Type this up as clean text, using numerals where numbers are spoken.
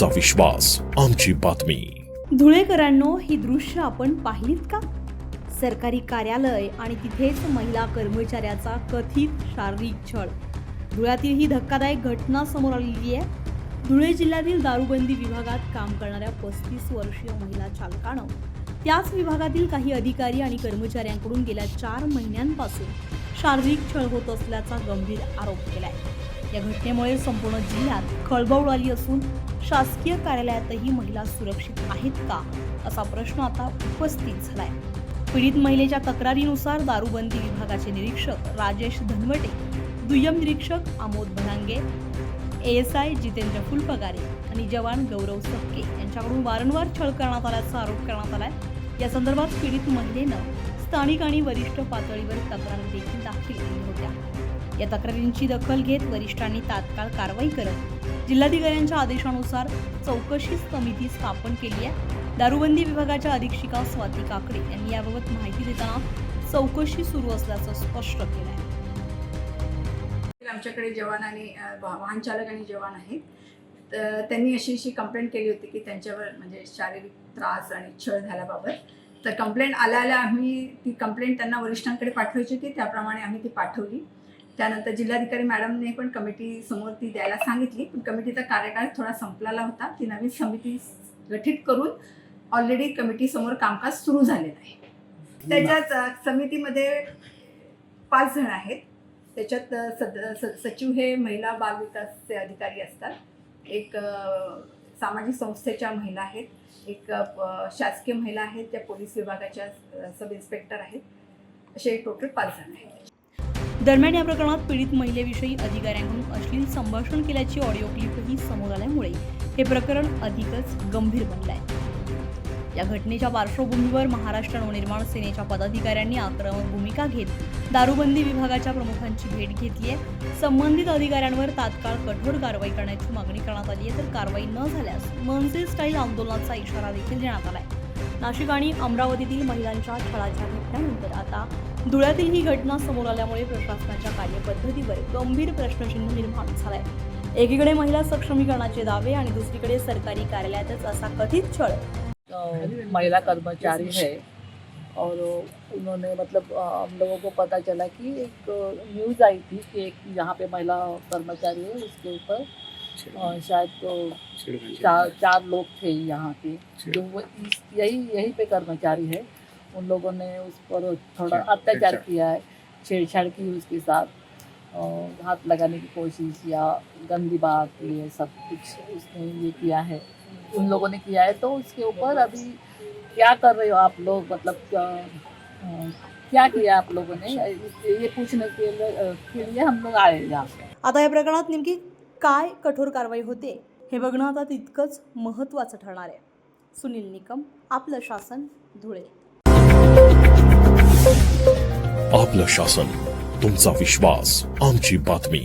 तुमचा विश्वास आमची बातमी। धुळेकरांनो, ही दृश्य आपण पाहिलीत का? सरकारी कार्यालय आणि तिथेच महिला कर्मचाऱ्याचा कथित शारीरिक छळ। धुळ्यातील ही धक्कादायक घटना समोर आलेली आहे। धुळे जिल्ह्यातील दारूबंदी विभागात काम करणाऱ्या 35 वर्षीय महिला चालकानं त्याच विभागातील काही अधिकारी आणि कर्मचाऱ्यांकडून गेल्या 4 महिन्यांपासून शारीरिक छळ होत असल्याचा गंभीर आरोप केलाय। या घटनेमुळे संपूर्ण जिल्ह्यात खळबळ उडाली असून शासकीय कार्यालयातही महिला सुरक्षित आहेत का असा प्रश्न आता उपस्थित झालाय। पीडित महिलेच्या तक्रारीनुसार दारूबंदी विभागाचे निरीक्षक राजेश धनवटे, दुय्यम निरीक्षक आमोद भरांगे, ASI जितेंद्र फुलपगारे आणि जवान गौरव सक्के यांच्याकडून वारंवार छळ करण्यात आल्याचा आरोप करण्यात आलाय। या संदर्भात पीडित महिलेनं स्थानिक आणि वरिष्ठ पातळीवर तक्रारी देखील दाखल केली होत्या। या तक्रारींची दखल घेत वरिष्ठांनी तात्काळ कारवाई करत जिल्हाधिकाऱ्यांच्या आदेशानुसार चौकशी समिती स्थापन केली आहे। दारूबंदी विभागाच्या अधीक्षिका स्वाती काकडे यांनी याबाबत माहिती देताना चौकशी सुरू असल्याचं स्पष्ट केलं आहे। आमच्याकडे जवान आणि वाहन चालक आणि जवान आहेत, तर त्यांनी अशी कंप्लेंट केली होती की त्यांच्यावर म्हणजे शारीरिक त्रास आणि छळ झाल्याबाबत। तर कंप्लेंट आल्या आम्ही ती कंप्लेंट त्यांना वरिष्ठांकडे पाठवायची होती, त्याप्रमाणे आम्ही ती पाठवली। त्यानंतर जिल्हाधिकारी मॅडमने पण कमिटी समोर ती द्यायला सांगितली, पण कमिटीचा कार्यकाळ थोडा संपलेला होता। ती नवीन समिती गठीत करून ऑलरेडी कमिटी समोर कामकाज सुरू झालेलं आहे। त्याच्यात समितीमध्ये 5 जण आहेत। त्याच्यात सचिव हे महिला बाल विकासचे अधिकारी असतात, एक सामाजिक संस्थेच्या महिला आहेत, एक शासकीय महिला आहेत, त्या पोलीस विभागाच्या सब इन्स्पेक्टर आहेत, असे टोटल 5 जण आहेत। दरम्यान या प्रकरणात पीडित महिलेविषयी अधिकाऱ्यांकडून अश्लील संभाषण केल्याची ऑडिओ क्लिपही समोर आल्यामुळे हे प्रकरण अधिकच गंभीर बनले आहे। या घटनेच्या पार्श्वभूमीवर महाराष्ट्र नवनिर्माण सेनेच्या पदाधिकाऱ्यांनी आक्रमक भूमिका घेत दारूबंदी विभागाच्या प्रमुखांची भेट घेतली आहे। संबंधित अधिकाऱ्यांवर तात्काळ कठोर कारवाई करण्याची मागणी करण्यात आली आहे, तर कारवाई न झाल्यास मनसे स्टाईल आंदोलनाचा इशारा देखील देण्यात आलाय। नाशिक आणि अमरावतीतील महिलांच्या छळाच्या घटनेनंतर आता धुळ्यातील ही घटना समोर आल्यामुळे प्रशासनाच्या कार्यपद्धतीवर गंभीर प्रश्नचिन्ह निर्माण झालंय। एकीकडे महिला सक्षमीकरणाचे दावे आणि दुसरीकडे सरकारी कार्यालयातच असा कथित छळ। महिला कर्मचारी है और उन्होंने मतलब हम लोगों को पता चला कि एक न्यूज़ आई थी कि एक यहाँ पे महिला कर्मचारी है, उसके ऊपर शायद तो 4 लोग थे यहाँ के, जो वो यही पे कर्मचारी है। उन लोगों ने उस पर थोड़ा अत्याचार किया है, छेड़छाड़ की उसके साथ, हाथ लगाने की कोशिश या गंदी बात, ये सब कुछ उसने ये किया है, उन लोगों ने किया है। तो उसके ऊपर अभी क्या कर रहे हो आप लोग, मतलब क्या किया आप लोगों ने, ये पूछने के लिए हम लोग आए यहाँ। आता या प्रकरणात नेमकी काय कठोर कारवाई होते हे बघणं आता तितकंच महत्त्वाचं ठरणार आहे। सुनील निकम, आपलं शासन, धुळे। आपलं शासन, तुमचा विश्वास आमची बातमी।